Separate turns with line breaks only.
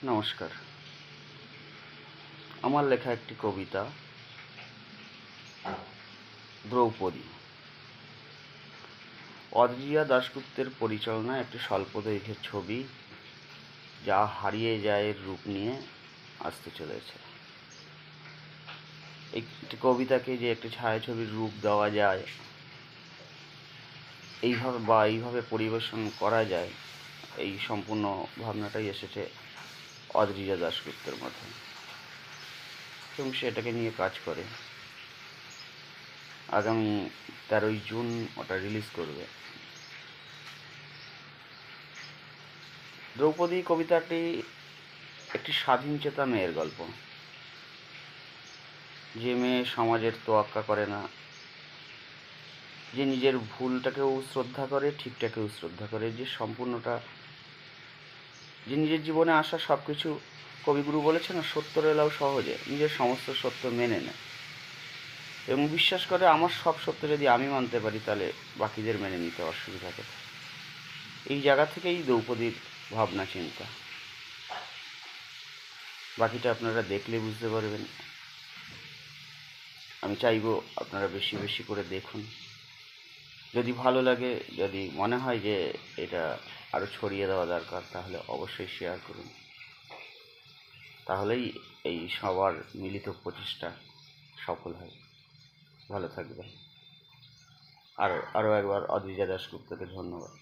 নমস্কার। আমার লেখা একটি কবিতা দ্রৌপদী। অদ্রিজা দাশগুপ্তের পরিচালনায় একটি স্বল্পদৈর্ঘ্যের ছবি, যা হারিয়ে যায় রূপ নিয়ে আসতে চলেছে। একটি কবিতাকে যে একটি ছায়াছবির রূপ দেওয়া যায়, এইভাবে পরিবেশন করা যায়, এই সম্পূর্ণ ভাবনাটাই এসেছে অদ্রিজা দাশগুপ্তের মধ্যে, এবং সেটাকে নিয়ে কাজ করে। আগামী 13ই জুন ওটা রিলিজ করবে। দ্রৌপদী কবিতাটি একটি স্বাধীনচেতা মেয়ের গল্প, যে মেয়ে সমাজের তোয়াক্কা করে না, যে নিজের ভুলটাকেও শ্রদ্ধা করে, ঠিকটাকেও শ্রদ্ধা করে, যে সম্পূর্ণটা, যে নিজের জীবনে আসা সব কিছু, কবিগুরু বলেছে না, সত্য এলাও সহজে, নিজের সমস্ত সত্য মেনে নেয় এবং বিশ্বাস করে আমার সব সত্য যদি আমি মানতে পারি, তাহলে বাকিদের মেনে নিতে অসুবিধা কোথায়। এই জায়গা থেকেই দ্রৌপদীর ভাবনা চিন্তা। বাকিটা আপনারা দেখলে বুঝতে পারবেন। আমি চাইবো আপনারা বেশি বেশি করে দেখুন। যদি ভালো লাগে, যদি মনে হয় যে এটা আরও ছড়িয়ে দেওয়া দরকার, তাহলে অবশ্যই শেয়ার করুন। তাহলেই এই সবার মিলিত প্রচেষ্টা সফল হয়। ভালো থাকবেন। আরও একবার অদ্রিজা দাশগুপ্তকে ধন্যবাদ।